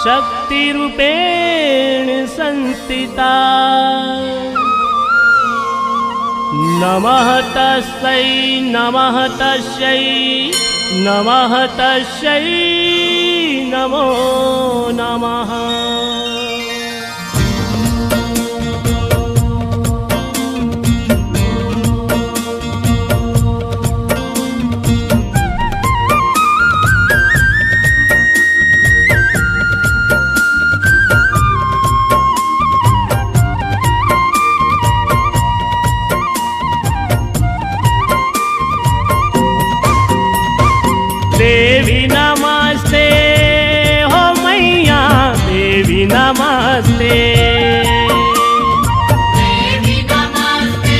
शक्तिरूपेण संस्थिता। नमः तस्यै नमः तस्यै नमः तस्यै नमो नमः। देवी नमस्ते हो मैया देवी नमस्ते। देवी नमस्ते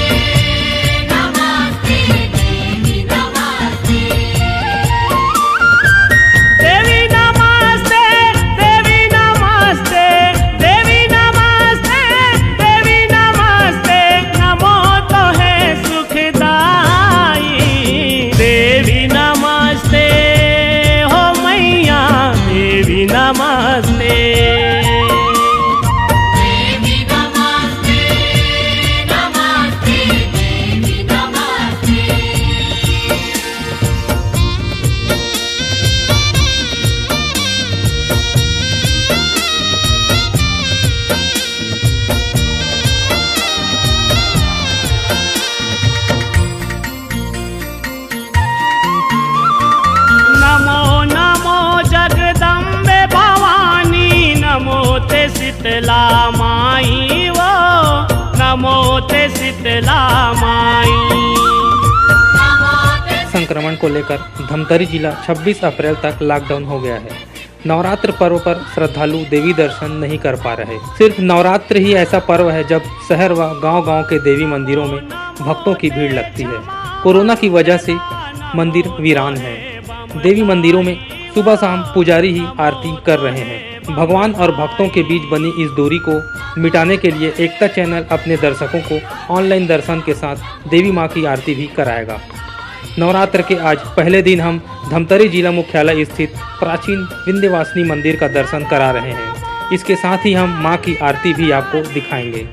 नमस्ते देवी नमस्ते। देवी नमस्ते देवी नमस्ते देवी नमस्ते देवी नमस्ते। नमो तो है सुखदाई। देवी नमस्ते हो मैया देवी नमस्ते। देवी नमस्ते नमस्ते देवी नमस्ते। नमो नमो जगदम्बे भवानी नमो ते शीतला माई वो नमो ते शीतला माई। संक्रमण को लेकर धमतरी जिला 26 अप्रैल तक लॉकडाउन हो गया है। नवरात्र पर्व पर श्रद्धालु देवी दर्शन नहीं कर पा रहे। सिर्फ नवरात्र ही ऐसा पर्व है जब शहर व गांव-गांव के देवी मंदिरों में भक्तों की भीड़ लगती है। कोरोना की वजह से मंदिर वीरान है। देवी मंदिरों में सुबह शाम पुजारी ही आरती कर रहे हैं। भगवान और भक्तों के बीच बनी इस दूरी को मिटाने के लिए एकता चैनल अपने दर्शकों को ऑनलाइन दर्शन के साथ देवी मां की आरती भी कराएगा। नवरात्र के आज पहले दिन हम धमतरी जिला मुख्यालय स्थित प्राचीन विंध्यवासिनी मंदिर का दर्शन करा रहे हैं। इसके साथ ही हम मां की आरती भी आपको दिखाएंगे।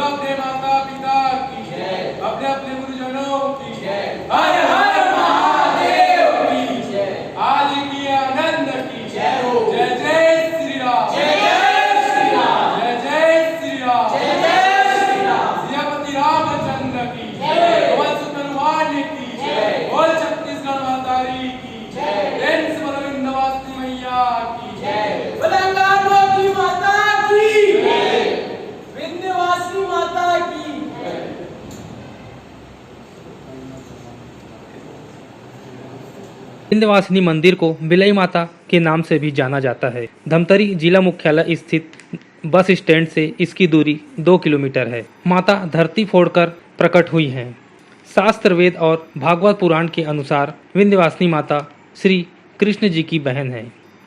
अपने माता पिता की जय, अपने अपने गुरुजनों की जय, हर हर महादेव की जय, आदि की आनंद की जय हो। जय जय श्री राम, जय जय श्री राम, जय जय श्री राम, जय जय श्री राम। सियापति रामचंद्र की जय, पवन सुत हनुमान की जय, बोल छत्तीसगढ़ मातारी की जय, प्रेम से बोलो विंध्यवासिनी मैया की जय, तेलंगाना की माता की जय, विंध्यवासिनी माता की जय। विंध्यवासिनी मंदिर को बिलई माता के नाम से भी जाना जाता है। धमतरी जिला मुख्यालय स्थित बस स्टैंड से इसकी दूरी 2 किलोमीटर है। माता धरती फोड़कर प्रकट हुई हैं। शास्त्र वेद और भागवत पुराण के अनुसार विंध्यवासिनी माता श्री कृष्ण जी की बहन है।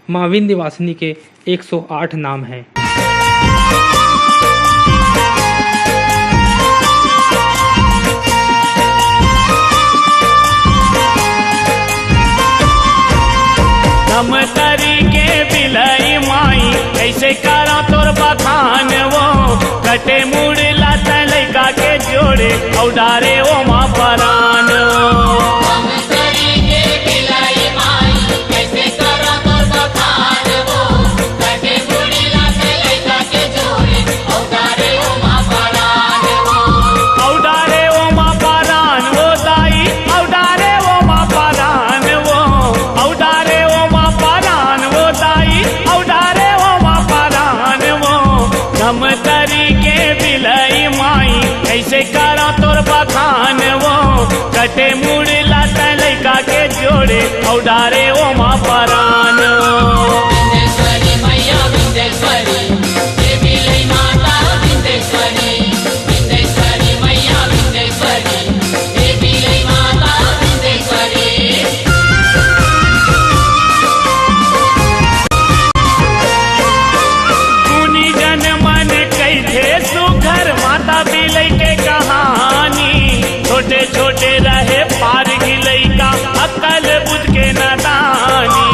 माँ विंध्यवासिनी के 108 नाम हैं। धमतरी के बिलई माई कैसे करा तोर बखान वो, कटे मुड़ लात लैका के जोड़े औडारे ओ माँ परान हम करेंगे बिलाई माई, कैसे करो तो बखान वो, कटे मुड़ी लाते लैका के जोड़े, औतारे ओ माँ परान वो। औडारे ओ माँ परान वो दाई, औडारे ओ माँ परान वो, औडारे ओ माँ परान वो दाई, औडारे ओ माँ परान वो। धमतरी के बिलई माई कैसे करा तोर बखान वो, कटे मुड़ लात लैका के जोड़े औडारे ओ माँ परान विंध्येश्वरी मैया विंध्येश्वरी, देवी लई माता विंध्येश्वरी, विंध्येश्वरी मैया विंध्येश्वरी, देवी लई माता विंध्येश्वरी। मुनि जन मन कैथे सुघर माता बिलई के कहानी, छोटे छोटे रहे पार गिलई का अकल बुझ के नदानी।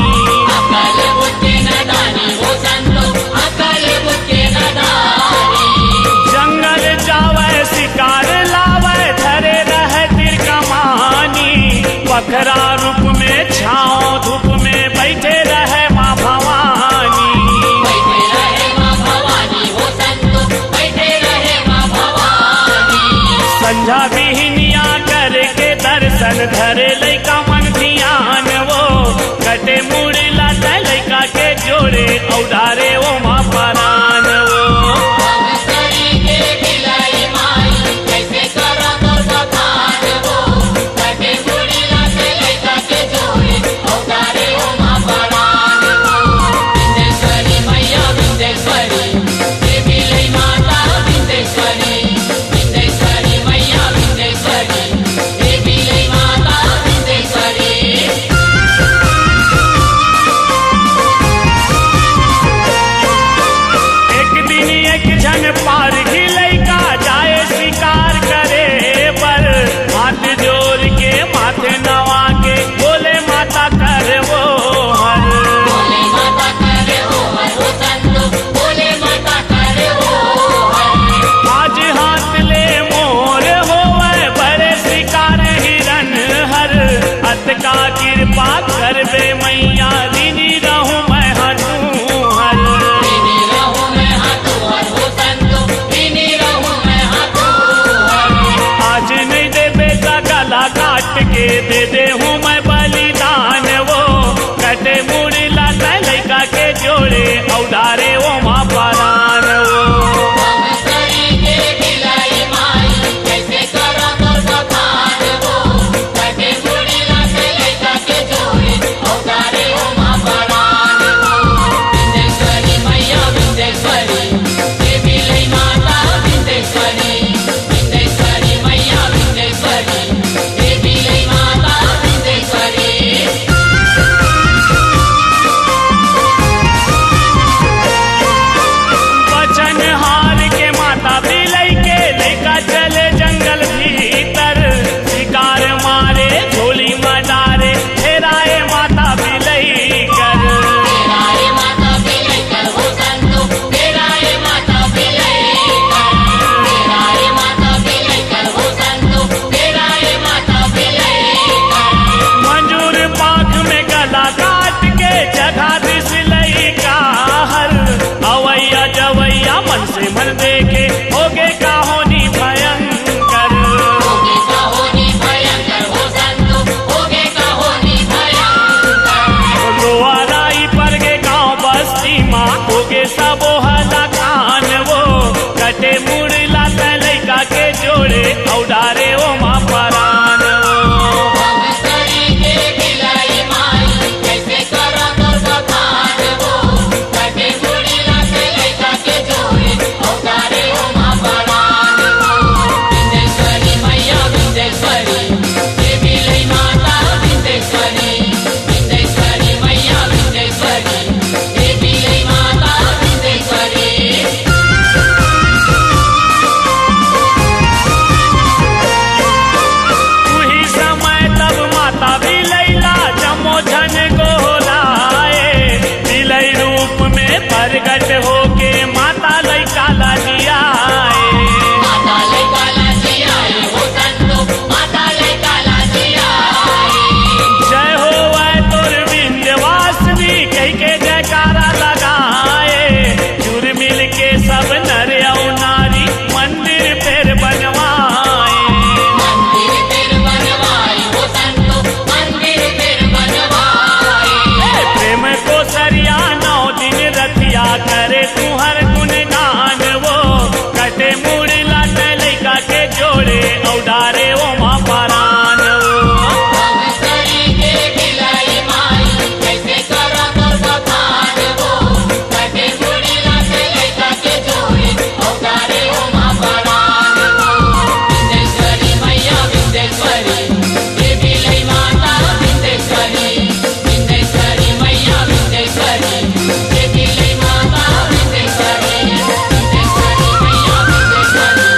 अकल बुद्धि नदानी हो संतो, अकल बुद्धि नदानी। जंगल जावे शिकार लावे धरे रहे तिर कमानी, पखरा रूप में छाँव धूप में बैठे रहे माँ भवानी। बैठे रहे माँ भवानी हो संतो, बैठे रहे माँ भवानी। संझा बिहनिया करके दर्शन धरे लैका मन ध्यान वो, कटे मुड़ लात लैका के जोड़े औडारे ओ माँ परान वो। हम करेंगे बिलाई माई, कैसे करो तो बखान वो, कटे मुड़ी लाते लैका के जोड़े, औतारे ओ माँ परान वो। विंध्येश्वरी मैया विंध्येश्वरी, देवी लई माता विंध्येश्वरी, विंध्येश्वरी मैया विंध्येश्वरी, देवी लई माता विंध्येश्वरी। एक दिन एक जन पार गिलई का जाए शिकार करे पर, हाथ जोड़ के माथे नवा के बोले माता कर वो हर। बोले माता करे हो हर हो संतो, बोले माता करे हो हर। आज हाथ ले मोर होवे बड़े शिकार हिरन हर, अत का कृपा करबे मैया दीनी रहूं मैं हटूं हर। इन्हीं रहूं मैं हाथों हर हो संतो, इन्हीं रहूं मैं हाथों हर। आज नहीं दे बेटा गला काट के दे दे हूँ मैं बलिदान वो, कटे मुड़ लात लैका के जोड़े औडारे ओ माँ परान वो। हम करेंगे बिलाई माई, कैसे करो तो बखान वो, कटे मुड़ी लाते लैका के जोड़े, औतारे ओ माँ परान वो। विंध्येश्वरी मैया विंध्येश्वरी, देवी लई माता विंध्येश्वरी, विंध्येश्वरी मैया विंध्येश्वरी, देवी लई माता लेके जयकारा लगाए, जुर मिल के सब नर और नारी मंदिर फिर बनवाए। मंदिर फिर बनवाए हो संतो, मंदिर फिर बनवाए। प्रेम को सरिया 9 दिन रतिया करे तुहर गुणगान वो, कटे मुड़ लाट लैका के जोड़े औडारे ओ माँ परान वो। हम करी के ढिलाई माई, कैसे करो तोर बखान वो, कटे मुड़ी लाट लैका के जोड़े औदारे हो माँ परान वो। विंध्येश्वरी मैया विंध्येश्वरी, देवी लई माता विंध्येश्वरी, विंध्येश्वरी मैया विंध्येश्वरी, देवी लई माता विंध्येश्वरी, विंध्येश्वरी मैया विंध्येश्वरी,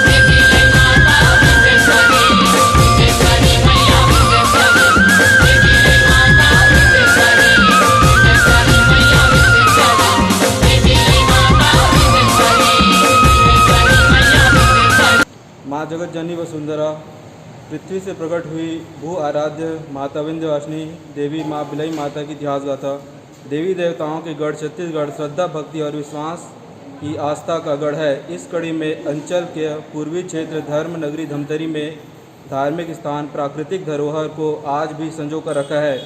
देवी लई माता विंध्येश्वरी, विंध्येश्वरी मैया विंध्येश्वरी, देवी लई माता विंध्येश्वरी, विंध्येश्वरी मैया विंध्येश्वरी, देवी लई माता विंध्येश्वरी, विंध्येश्वरी मैया विंध्येश्वरी। माँ जगत जननी वसुंधरा, पृथ्वी से प्रकट हुई भू आराध्य माता विंध्यवासिनी देवी माँ बिलई माता की इतिहास गाथा। देवी देवताओं के गढ़ छत्तीसगढ़ श्रद्धा, भक्ति और विश्वास की आस्था का गढ़ है। इस कड़ी में अंचल के पूर्वी क्षेत्र धर्म नगरी धमतरी में धार्मिक स्थान प्राकृतिक धरोहर को आज भी संजो कर रखा है।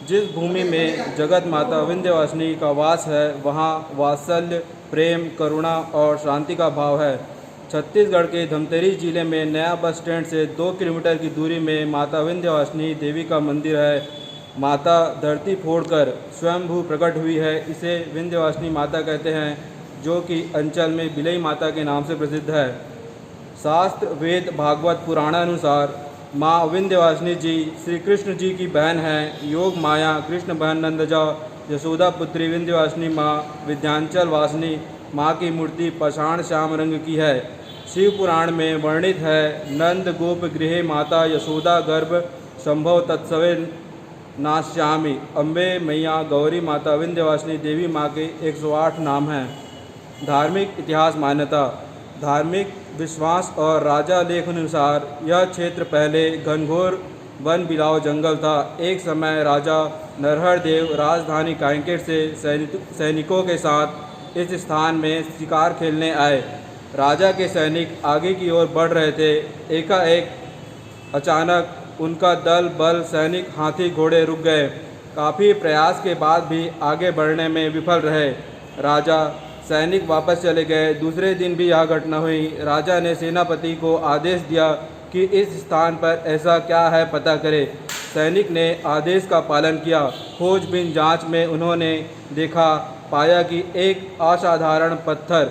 जिस भूमि में जगत माता विंध्यवासिनी का वास है, वहाँ वात्सल्य, प्रेम, करुणा और शांति का भाव है। छत्तीसगढ़ के धमतरी जिले में नया बस स्टैंड से 2 किलोमीटर की दूरी में माता विंध्यवासिनी देवी का मंदिर है। माता धरती फोड़कर स्वयंभू प्रकट हुई है। इसे विंध्यवासिनी माता कहते हैं, जो कि अंचल में बिलई माता के नाम से प्रसिद्ध है। शास्त्र, वेद, भागवत पुराणानुसार माँ विंध्यवासिनी जी श्री कृष्ण जी की बहन हैं। योग माया कृष्ण बहन नंदजा यशोदा पुत्री विंध्यवासिनी माँ विंध्याचल वासिनी माँ की मूर्ति पाषाण श्याम रंग की है। शिव पुराण में वर्णित है, नंद गोप गृहे माता यशोदा गर्भ संभव तत्सवे नाश्यामी। अम्बे मैया गौरी माता विंध्यवासिनी देवी माँ के 108 नाम हैं। धार्मिक इतिहास मान्यता, धार्मिक विश्वास और राजा लेख अनुसार यह क्षेत्र पहले घनघोर वन बिलाव जंगल था। एक समय राजा नरहर देव राजधानी कांकेर से सैनिकों के साथ इस स्थान में शिकार खेलने आए। राजा के सैनिक आगे की ओर बढ़ रहे थे। एकाएक अचानक उनका दल बल सैनिक हाथी घोड़े रुक गए। काफ़ी प्रयास के बाद भी आगे बढ़ने में विफल रहे। राजा सैनिक वापस चले गए। दूसरे दिन भी यह घटना हुई। राजा ने सेनापति को आदेश दिया कि इस स्थान पर ऐसा क्या है पता करे। सैनिक ने आदेश का पालन किया। खोजबीन जांच में उन्होंने देखा पाया कि एक असाधारण पत्थर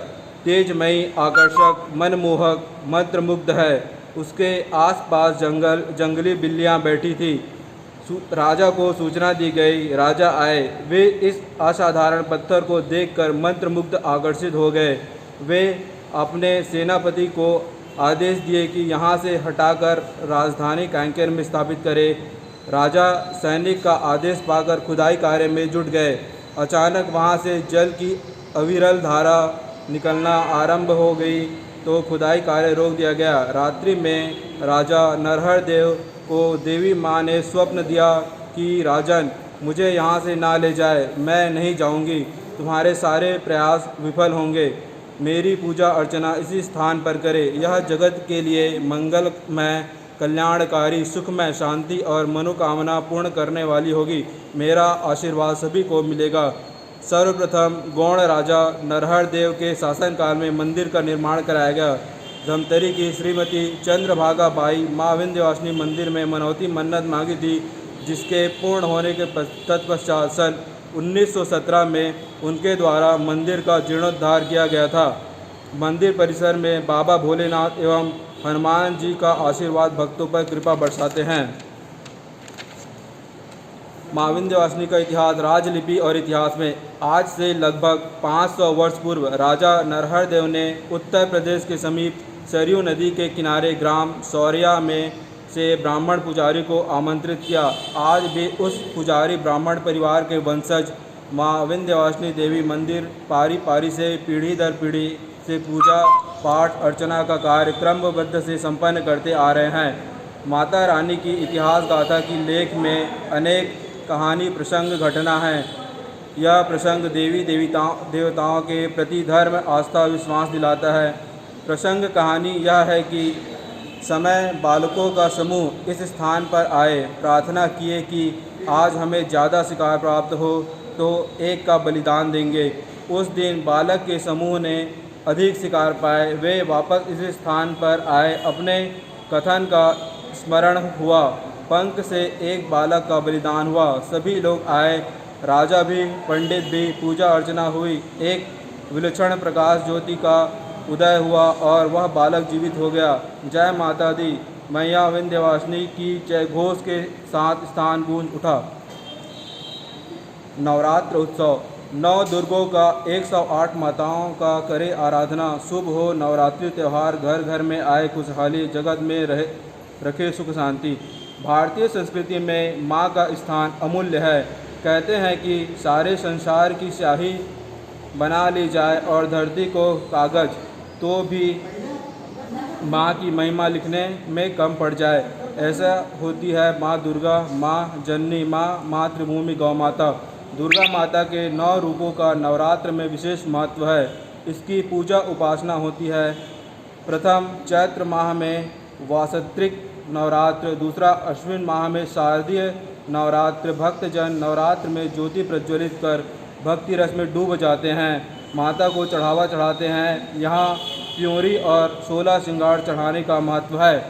तेजमयी, आकर्षक, मनमोहक, मंत्रमुग्ध है। उसके आसपास जंगली बिल्लियां बैठी थी। राजा को सूचना दी गई। राजा आए। वे इस असाधारण पत्थर को देखकर मंत्रमुग्ध आकर्षित हो गए। वे अपने सेनापति को आदेश दिए कि यहाँ से हटाकर राजधानी कांकेर में स्थापित करे। राजा सैनिक का आदेश पाकर खुदाई कार्य में जुट गए। अचानक वहाँ से जल की अविरल धारा निकलना आरंभ हो गई तो खुदाई कार्य रोक दिया गया। रात्रि में राजा नरहर देव को देवी माँ ने स्वप्न दिया कि राजन, मुझे यहाँ से ना ले जाए, मैं नहीं जाऊँगी, तुम्हारे सारे प्रयास विफल होंगे। मेरी पूजा अर्चना इसी स्थान पर करे। यह जगत के लिए मंगलमय, कल्याणकारी, सुखमय, शांति और मनोकामना पूर्ण करने वाली होगी। मेरा आशीर्वाद सभी को मिलेगा। सर्वप्रथम गौड़ राजा नरहर देव के शासनकाल में मंदिर का निर्माण कराया गया। धमतरी की श्रीमती चंद्रभागा बाई माँ विंध्यवासिनी मंदिर में मनौती मन्नत मांगी थी, जिसके पूर्ण होने के तत्पश्चात सन 1917 में उनके द्वारा मंदिर का जीर्णोद्धार किया गया था। मंदिर परिसर में बाबा भोलेनाथ एवं हनुमान जी का आशीर्वाद भक्तों पर कृपा बरसाते हैं। माँ विंध्यवासिनी का इतिहास। राजलिपि और इतिहास में आज से लगभग 500 वर्ष पूर्व राजा नरहर देव ने उत्तर प्रदेश के समीप सरयू नदी के किनारे ग्राम सौरिया में से ब्राह्मण पुजारी को आमंत्रित किया। आज भी उस पुजारी ब्राह्मण परिवार के वंशज माँ विंध्यवासिनी देवी मंदिर पारी पारी से पीढ़ी दर पीढ़ी से पूजा पाठ अर्चना का कार्य क्रमबद्ध से संपन्न करते आ रहे हैं। माता रानी की इतिहास गाथा की लेख में अनेक कहानी प्रसंग घटना है। यह प्रसंग देवी देवताओं के प्रति धर्म आस्था विश्वास दिलाता है। प्रसंग कहानी यह है कि समय बालकों का समूह इस स्थान पर आए, प्रार्थना किए कि आज हमें ज़्यादा शिकार प्राप्त हो तो एक का बलिदान देंगे। उस दिन बालक के समूह ने अधिक शिकार पाए, वे वापस इस स्थान पर आए। अपने कथन का स्मरण हुआ, पंख से एक बालक का बलिदान हुआ। सभी लोग आए, राजा भी, पंडित भी, पूजा अर्चना हुई। एक विलक्षण प्रकाश ज्योति का उदय हुआ और वह बालक जीवित हो गया। जय माता दी, मैया विंध्यवासिनी की जय घोष के साथ स्थान गूंज उठा। नवरात्र उत्सव। 9 दुर्गों का 108 माताओं का करे आराधना। शुभ हो नवरात्रि त्यौहार, घर घर में आए खुशहाली, जगत में रखे सुख शांति। भारतीय संस्कृति में माँ का स्थान अमूल्य है। कहते हैं कि सारे संसार की स्याही बना ली जाए और धरती को कागज, तो भी माँ की महिमा लिखने में कम पड़ जाए। ऐसा होती है माँ दुर्गा, माँ जननी, माँ मातृभूमि गौ माता। दुर्गा माता के 9 रूपों का नवरात्र में विशेष महत्व है। इसकी पूजा उपासना होती है। प्रथम चैत्र माह में वासंत्रिक नवरात्र, दूसरा अश्विन माह में शारदीय नवरात्र। भक्तजन नवरात्र में ज्योति प्रज्वलित कर भक्ति रस में डूब जाते हैं, माता को चढ़ावा चढ़ाते हैं। यहाँ प्योरी और 16 श्रृंगार चढ़ाने का महत्व है।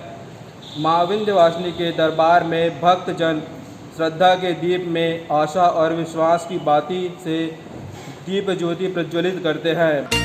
माँ विंध्यवासिनी के दरबार में भक्तजन श्रद्धा के दीप में आशा और विश्वास की बाती से दीप ज्योति प्रज्वलित करते हैं।